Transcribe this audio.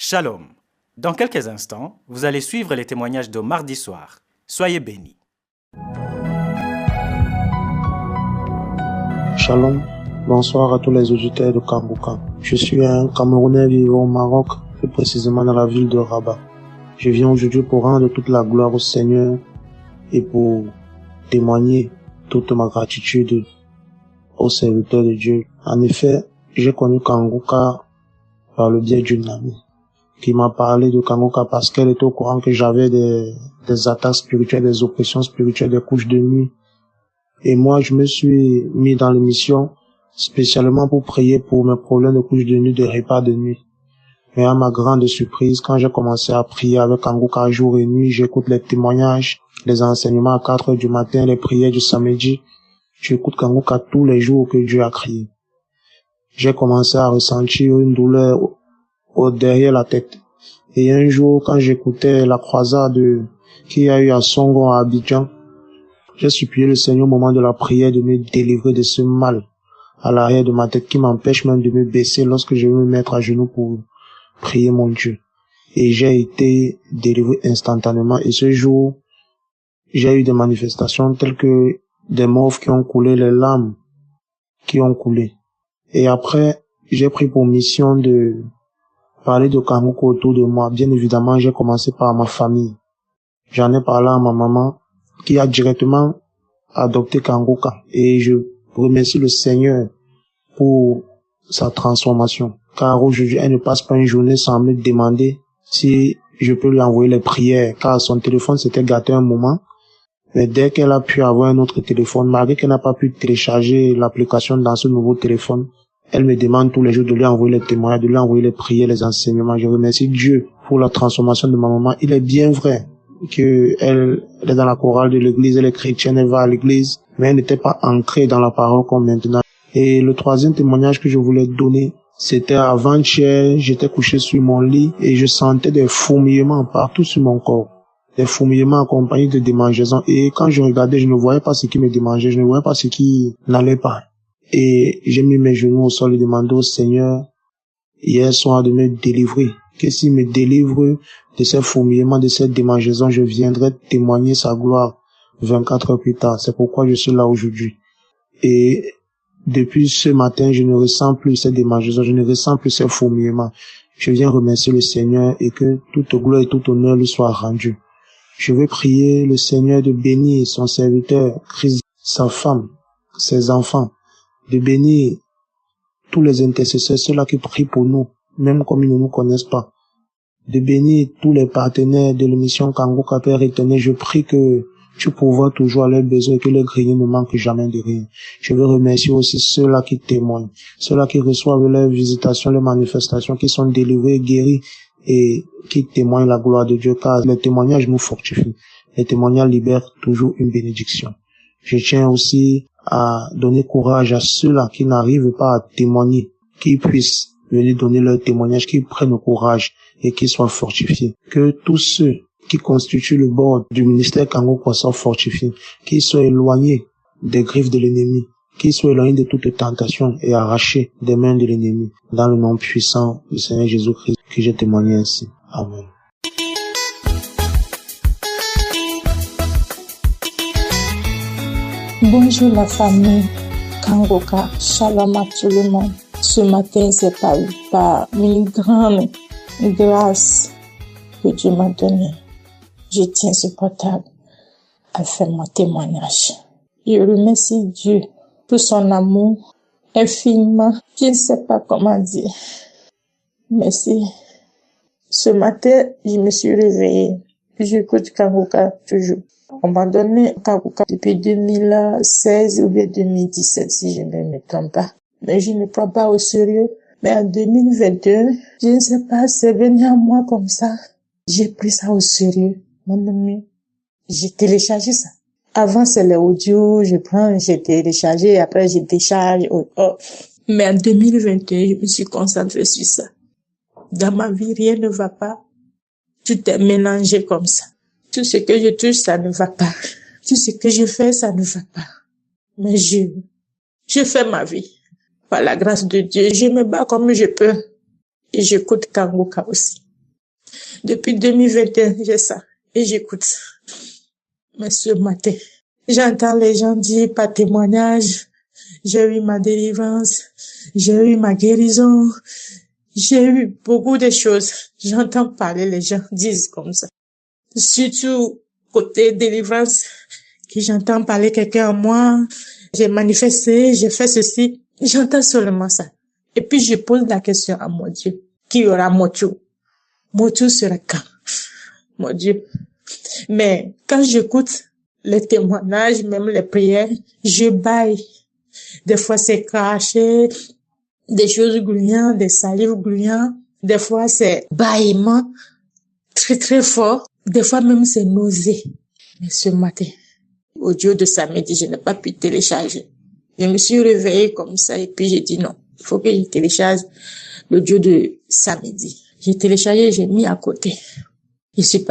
Shalom. Dans quelques instants, vous allez suivre les témoignages de mardi soir. Soyez bénis. Shalom, bonsoir à tous les auditeurs de Kangoka. Je suis un Camerounais vivant au Maroc, plus précisément dans la ville de Rabat. Je viens aujourd'hui pour rendre toute la gloire au Seigneur et pour témoigner toute ma gratitude aux serviteurs de Dieu. En effet, j'ai connu Kangoka par le biais d'une amie qui m'a parlé de Kangoka parce qu'elle était au courant que j'avais des attaques spirituelles, des oppressions spirituelles, des couches de nuit. Et moi, je me suis mis dans l'émission spécialement pour prier pour mes problèmes de couches de nuit, de repas de nuit. Mais à ma grande surprise, quand j'ai commencé à prier avec Kangoka jour et nuit, j'écoute les témoignages, les enseignements à 4 heures du matin, les prières du samedi. J'écoute Kangoka tous les jours que Dieu a créé. J'ai commencé à ressentir une douleur derrière la tête. Et un jour, quand j'écoutais la croisade qu'il y a eu à Songo, à Abidjan, j'ai supplié le Seigneur au moment de la prière de me délivrer de ce mal à l'arrière de ma tête qui m'empêche même de me baisser lorsque je veux me mettre à genoux pour prier mon Dieu. Et j'ai été délivré instantanément. Et ce jour, j'ai eu des manifestations telles que des morts qui ont coulé, les larmes qui ont coulé. Et après, j'ai pris pour mission de parler de Kangoka autour de moi. Bien évidemment, j'ai commencé par ma famille. J'en ai parlé à ma maman qui a directement adopté Kangoka. Et je remercie le Seigneur pour sa transformation. Car aujourd'hui, elle ne passe pas une journée sans me demander si je peux lui envoyer les prières. Car son téléphone s'était gâté un moment. Mais dès qu'elle a pu avoir un autre téléphone, malgré qu'elle n'a pas pu télécharger l'application dans ce nouveau téléphone, elle me demande tous les jours de lui envoyer les témoignages, de lui envoyer les prières, les enseignements. Je remercie Dieu pour la transformation de ma maman. Il est bien vrai qu'elle est dans la chorale de l'église, elle est chrétienne, elle va à l'église, mais elle n'était pas ancrée dans la parole comme maintenant. Et le troisième témoignage que je voulais donner, c'était avant-hier, j'étais couché sur mon lit et je sentais des fourmillements partout sur mon corps. Des fourmillements accompagnés de démangeaisons. Et quand je regardais, je ne voyais pas ce qui me démangeait, je ne voyais pas ce qui n'allait pas. Et j'ai mis mes genoux au sol et demandé au Seigneur hier soir de me délivrer. Que s'il me délivre de ces fourmillements, de cette démangeaison, je viendrai témoigner sa gloire 24 heures plus tard. C'est pourquoi je suis là aujourd'hui. Et depuis ce matin, je ne ressens plus ces démangeaisons, je ne ressens plus ces fourmillements. Je viens remercier le Seigneur et que toute gloire et tout honneur lui soit rendu. Je veux prier le Seigneur de bénir son serviteur, Christ, sa femme, ses enfants, de bénir tous les intercesseurs, ceux-là qui prient pour nous, même comme ils ne nous connaissent pas, de bénir tous les partenaires de l'émission Kangoka Père éternel. Je prie que tu pourvois toujours à leurs besoins et que les greniers ne manquent jamais de rien. Je veux remercier aussi ceux-là qui témoignent, ceux-là qui reçoivent leurs visitations, leurs manifestations, qui sont délivrés, guéris et qui témoignent la gloire de Dieu, car les témoignages nous fortifient. Les témoignages libèrent toujours une bénédiction. Je tiens aussi à donner courage à ceux-là qui n'arrivent pas à témoigner, qu'ils puissent venir donner leur témoignage, qu'ils prennent le courage et qu'ils soient fortifiés. Que tous ceux qui constituent le bord du ministère Kangoka soient fortifiés, qu'ils soient éloignés des griffes de l'ennemi, qu'ils soient éloignés de toute tentation et arrachés des mains de l'ennemi. Dans le nom puissant du Seigneur Jésus-Christ, que j'ai témoigné ainsi. Amen. Bonjour la famille Kangoka, shalom à tout le monde. Ce matin, c'est par une grande grâce que Dieu m'a donnée. Je tiens ce portable à faire mon témoignage. Je remercie Dieu pour son amour infiniment. Je ne sais pas comment dire. Merci. Ce matin, je me suis réveillée. J'écoute Kangoka toujours. On m'a donné Kangoka depuis 2016 ou bien 2017, si je ne me trompe pas. Mais je ne prends pas au sérieux. Mais en 2021, je ne sais pas, c'est venu à moi comme ça. J'ai pris ça au sérieux. Mon ami, j'ai téléchargé ça. Avant, c'est les audios, j'ai téléchargé, après j'ai décharge. Mais en 2021, je me suis concentrée sur ça. Dans ma vie, rien ne va pas. Tout est mélangé comme ça. Tout ce que je touche, ça ne va pas. Tout ce que je fais, ça ne va pas. Mais je fais ma vie. Par la grâce de Dieu, je me bats comme je peux. Et j'écoute Kangoka aussi. Depuis 2021, j'ai ça. Et j'écoute. Mais ce matin, j'entends les gens dire par témoignage, j'ai eu ma délivrance, j'ai eu ma guérison, j'ai eu beaucoup de choses. J'entends parler, les gens disent comme ça. Surtout côté délivrance, que j'entends parler quelqu'un à moi, j'ai manifesté, j'ai fait ceci. J'entends seulement ça. Et puis je pose la question à mon Dieu. Qui aura Motu? Motu sera quand? Mon Dieu. Mais quand j'écoute les témoignages, même les prières, je baille. Des fois c'est craché, des choses gluantes, des salives gluantes. Des fois c'est bâillement très très fort. Des fois même c'est nausée. Mais ce matin, audio de samedi, je n'ai pas pu télécharger. Je me suis réveillée comme ça et puis j'ai dit non, il faut que je télécharge l'audio de samedi. J'ai téléchargé, j'ai mis à côté. Je suis pas